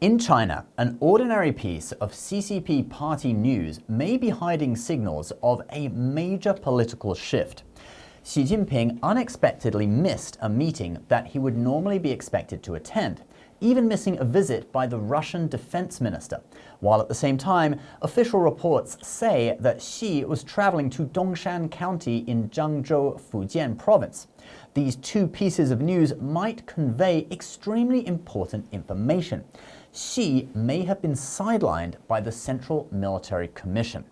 In China, an ordinary piece of CCP party news may be hiding signals of a major political shift. Xi Jinping unexpectedly missed a meeting that he would normally be expected to attend, even missing a visit by the Russian defense minister, while at the same time, official reports say that Xi was traveling to Dongshan County in Zhangzhou, Fujian province. These two pieces of news might convey extremely important information. Xi may have been sidelined by the Central Military Commission.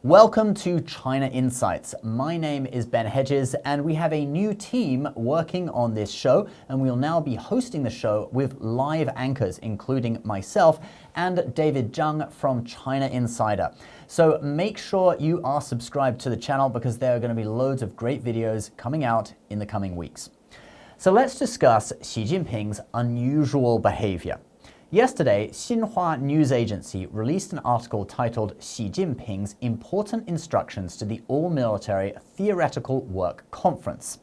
Welcome to China Insights. My name is Ben Hedges, and we have a new team working on this show, and we'll now be hosting the show with live anchors, including myself and David Zhang from China Insider. So make sure you are subscribed to the channel because there are going to be loads of great videos coming out in the coming weeks. So let's discuss Xi Jinping's unusual behavior. Yesterday, Xinhua news agency released an article titled Xi Jinping's Important Instructions to the All-Military Theoretical Work Conference,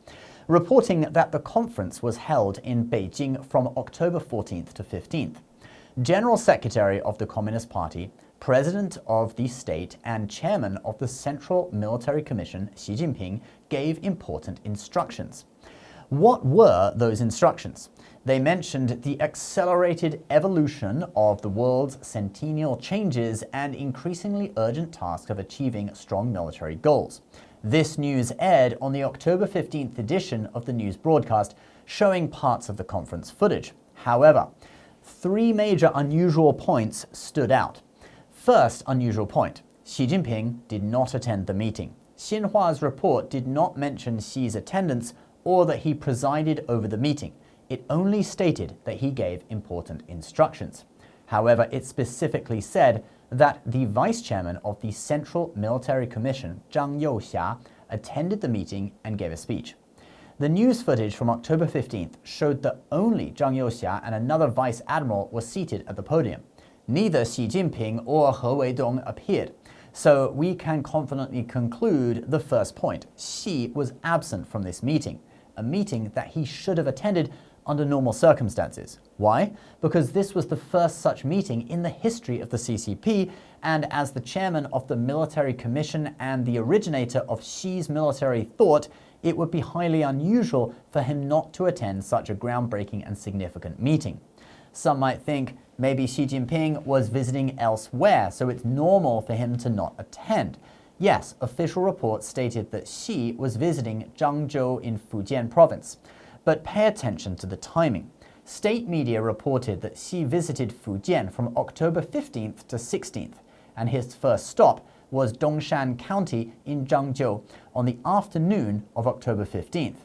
reporting that the conference was held in Beijing from October 14th to 15th. General Secretary of the Communist Party, President of the state, and Chairman of the Central Military Commission, Xi Jinping, gave important instructions. What were those instructions? They mentioned the accelerated evolution of the world's centennial changes and increasingly urgent task of achieving strong military goals. This news aired on the October 15th edition of the news broadcast, showing parts of the conference footage. However, three major unusual points stood out. First unusual point, Xi Jinping did not attend the meeting. Xinhua's report did not mention Xi's attendance or that he presided over the meeting. It only stated that he gave important instructions. However, it specifically said that the vice chairman of the Central Military Commission, Zhang Youxia, attended the meeting and gave a speech. The news footage from October 15th showed that only Zhang Youxia and another vice admiral were seated at the podium. Neither Xi Jinping or He Weidong appeared. So we can confidently conclude the first point. Xi was absent from this meeting, a meeting that he should have attended under normal circumstances. Why? Because this was the first such meeting in the history of the CCP, and as the chairman of the Military Commission and the originator of Xi's military thought, it would be highly unusual for him not to attend such a groundbreaking and significant meeting. Some might think maybe Xi Jinping was visiting elsewhere, so it's normal for him to not attend. Yes, official reports stated that Xi was visiting Zhangzhou in Fujian province. But pay attention to the timing. State media reported that Xi visited Fujian from October 15th to 16th, and his first stop was Dongshan County in Zhangzhou on the afternoon of October 15th.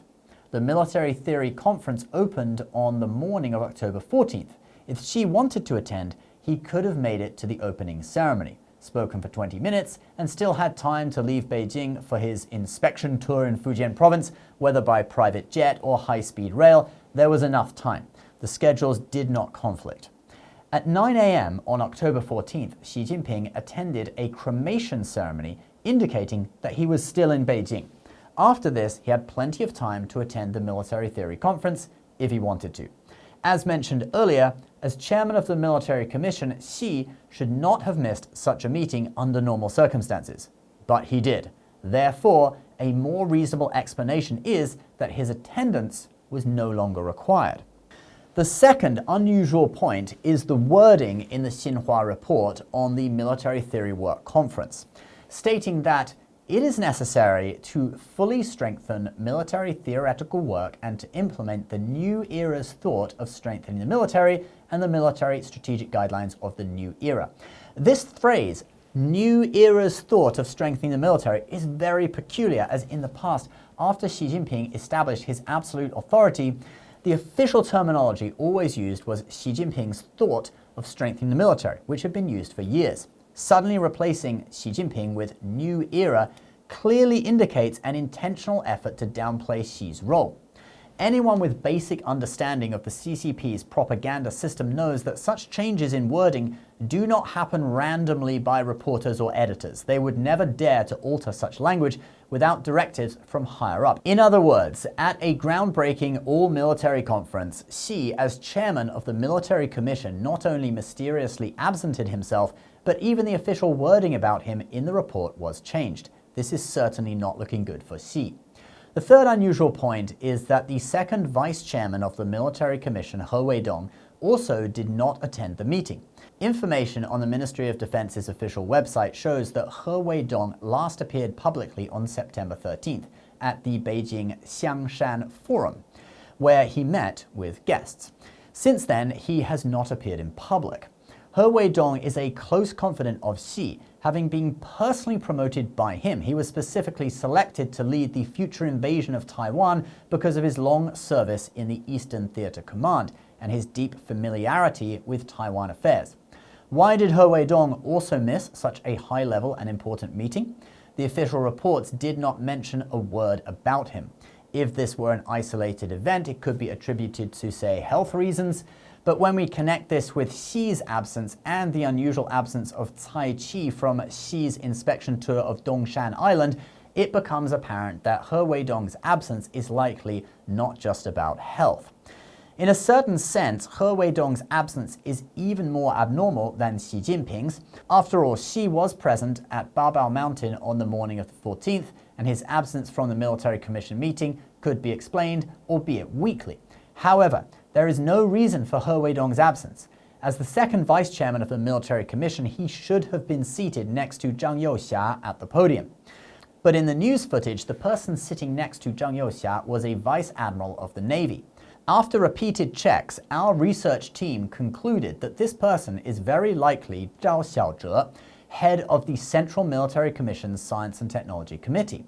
The military theory conference opened on the morning of October 14th. If Xi wanted to attend, he could have made it to the opening ceremony, spoken for 20 minutes, and still had time to leave Beijing for his inspection tour in Fujian province, whether by private jet or high-speed rail. There was enough time. The schedules did not conflict. At 9 a.m. on October 14th, Xi Jinping attended a cremation ceremony, indicating that he was still in Beijing. After this, he had plenty of time to attend the military theory conference if he wanted to. As mentioned earlier, as chairman of the Military Commission, Xi should not have missed such a meeting under normal circumstances. But he did. Therefore, a more reasonable explanation is that his attendance was no longer required. The second unusual point is the wording in the Xinhua report on the Military Theory Work Conference, stating that it is necessary to fully strengthen military theoretical work and to implement the new era's thought of strengthening the military and the military strategic guidelines of the new era. This phrase, new era's thought of strengthening the military, is very peculiar, as in the past, after Xi Jinping established his absolute authority, the official terminology always used was Xi Jinping's thought of strengthening the military, which had been used for years. Suddenly replacing Xi Jinping with new era clearly indicates an intentional effort to downplay Xi's role. Anyone with basic understanding of the CCP's propaganda system knows that such changes in wording do not happen randomly by reporters or editors. They would never dare to alter such language without directives from higher up. In other words, at a groundbreaking all-military conference, Xi, as chairman of the military commission, not only mysteriously absented himself, but even the official wording about him in the report was changed. This is certainly not looking good for Xi. The third unusual point is that the second vice chairman of the military commission, He Weidong, also did not attend the meeting. Information on the Ministry of Defense's official website shows that He Weidong last appeared publicly on September 13th at the Beijing Xiangshan Forum, where he met with guests. Since then, he has not appeared in public. He Weidong is a close confidant of Xi, having been personally promoted by him. He was specifically selected to lead the future invasion of Taiwan because of his long service in the Eastern Theater Command and his deep familiarity with Taiwan affairs. Why did He Weidong also miss such a high-level and important meeting? The official reports did not mention a word about him. If this were an isolated event, it could be attributed to, say, health reasons. But when we connect this with Xi's absence and the unusual absence of Cai Qi from Xi's inspection tour of Dongshan Island, it becomes apparent that He Weidong's absence is likely not just about health. In a certain sense, He Weidong's absence is even more abnormal than Xi Jinping's. After all, Xi was present at Babao Mountain on the morning of the 14th, and his absence from the military commission meeting could be explained, albeit weakly. However, there is no reason for He Weidong's absence. As the second vice chairman of the military commission, he should have been seated next to Zhang Youxia at the podium. But in the news footage, the person sitting next to Zhang Youxia was a vice admiral of the Navy. After repeated checks, our research team concluded that this person is very likely Zhao Xiaozhe, head of the Central Military Commission's Science and Technology Committee.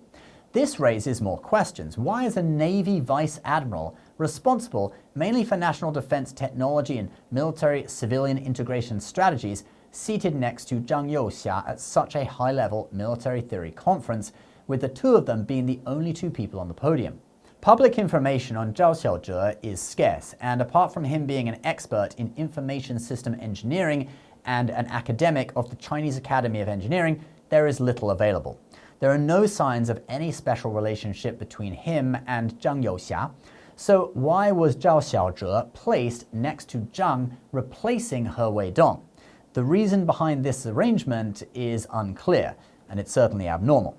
This raises more questions. Why is a Navy vice admiral responsible mainly for national defense technology and military-civilian integration strategies seated next to Zhang Youxia at such a high-level military theory conference, with the two of them being the only two people on the podium? Public information on Zhao Xiaozhe is scarce, and apart from him being an expert in information system engineering and an academic of the Chinese Academy of Engineering, there is little available. There are no signs of any special relationship between him and Zhang Youxia. So why was Zhao Xiaozhe placed next to Zhang, replacing He Weidong? The reason behind this arrangement is unclear, and it's certainly abnormal.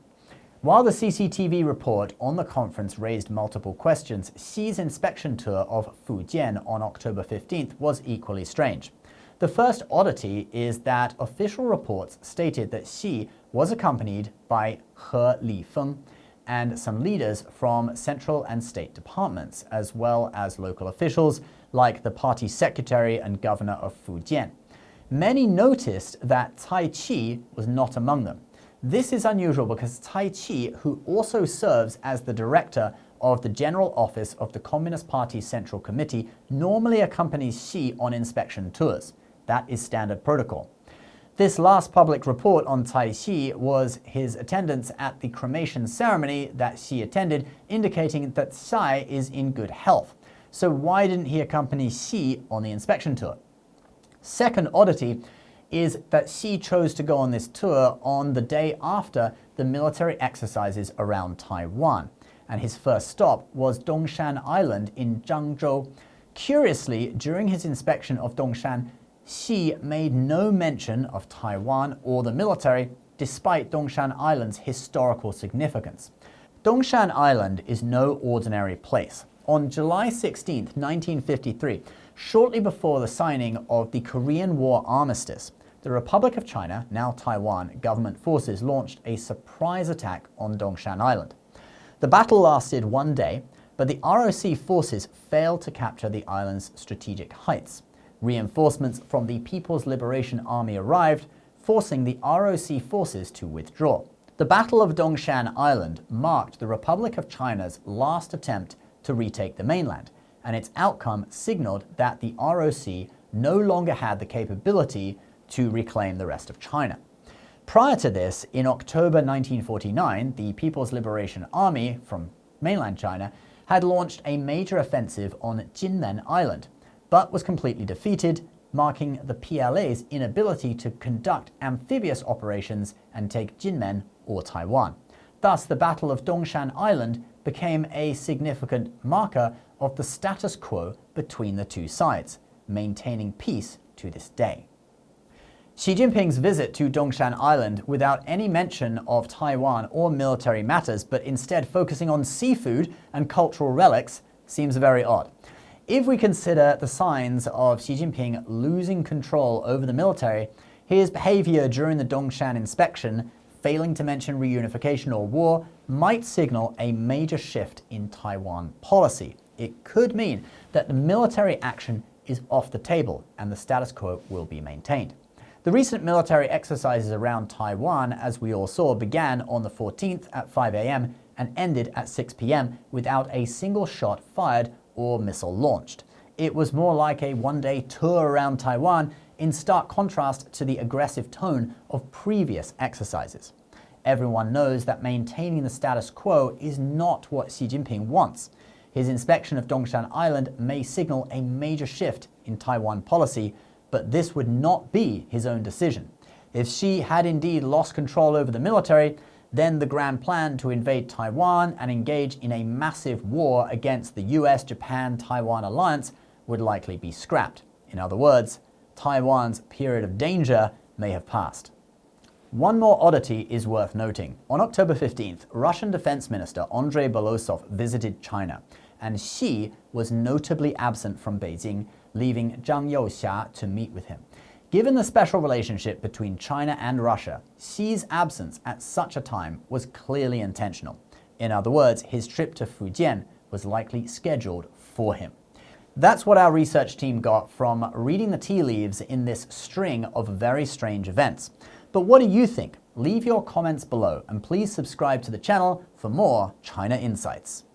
While the CCTV report on the conference raised multiple questions, Xi's inspection tour of Fujian on October 15th was equally strange. The first oddity is that official reports stated that Xi was accompanied by He Lifeng and some leaders from central and state departments, as well as local officials like the party secretary and governor of Fujian. Many noticed that Cai Qi was not among them. This is unusual because Cai Qi, who also serves as the director of the General Office of the Communist Party Central Committee, normally accompanies Xi on inspection tours. That is standard protocol. This last public report on Cai Qi was his attendance at the cremation ceremony that Xi attended, indicating that Tsai is in good health. So why didn't he accompany Xi on the inspection tour? Second oddity is that Xi chose to go on this tour on the day after the military exercises around Taiwan, and his first stop was Dongshan Island in Zhangzhou. Curiously, during his inspection of Dongshan, Xi made no mention of Taiwan or the military, despite Dongshan Island's historical significance. Dongshan Island is no ordinary place. On July 16, 1953, shortly before the signing of the Korean War armistice, the Republic of China, now Taiwan, government forces launched a surprise attack on Dongshan Island. The battle lasted one day, but the ROC forces failed to capture the island's strategic heights. Reinforcements from the People's Liberation Army arrived, forcing the ROC forces to withdraw. The Battle of Dongshan Island marked the Republic of China's last attempt to retake the mainland, and its outcome signaled that the ROC no longer had the capability to reclaim the rest of China. Prior to this, in October 1949, the People's Liberation Army from mainland China had launched a major offensive on Jinmen Island, but was completely defeated, marking the PLA's inability to conduct amphibious operations and take Jinmen or Taiwan. Thus, the Battle of Dongshan Island became a significant marker of the status quo between the two sides, maintaining peace to this day. Xi Jinping's visit to Dongshan Island without any mention of Taiwan or military matters, but instead focusing on seafood and cultural relics, seems very odd. If we consider the signs of Xi Jinping losing control over the military, his behavior during the Dongshan inspection, failing to mention reunification or war, might signal a major shift in Taiwan policy. It could mean that the military action is off the table and the status quo will be maintained. The recent military exercises around Taiwan, as we all saw, began on the 14th at 5 a.m. and ended at 6 p.m. without a single shot fired or missile launched. It was more like a one-day tour around Taiwan, in stark contrast to the aggressive tone of previous exercises. Everyone knows that maintaining the status quo is not what Xi Jinping wants. His inspection of Dongshan Island may signal a major shift in Taiwan policy, but this would not be his own decision. If Xi had indeed lost control over the military, then the grand plan to invade Taiwan and engage in a massive war against the US-Japan-Taiwan alliance would likely be scrapped. In other words, Taiwan's period of danger may have passed. One more oddity is worth noting. On October 15th, Russian Defense Minister Andrei Belosov visited China, and Xi was notably absent from Beijing, leaving Zhang Youxia to meet with him. Given the special relationship between China and Russia, Xi's absence at such a time was clearly intentional. In other words, his trip to Fujian was likely scheduled for him. That's what our research team got from reading the tea leaves in this string of very strange events. But what do you think? Leave your comments below and please subscribe to the channel for more China Insights.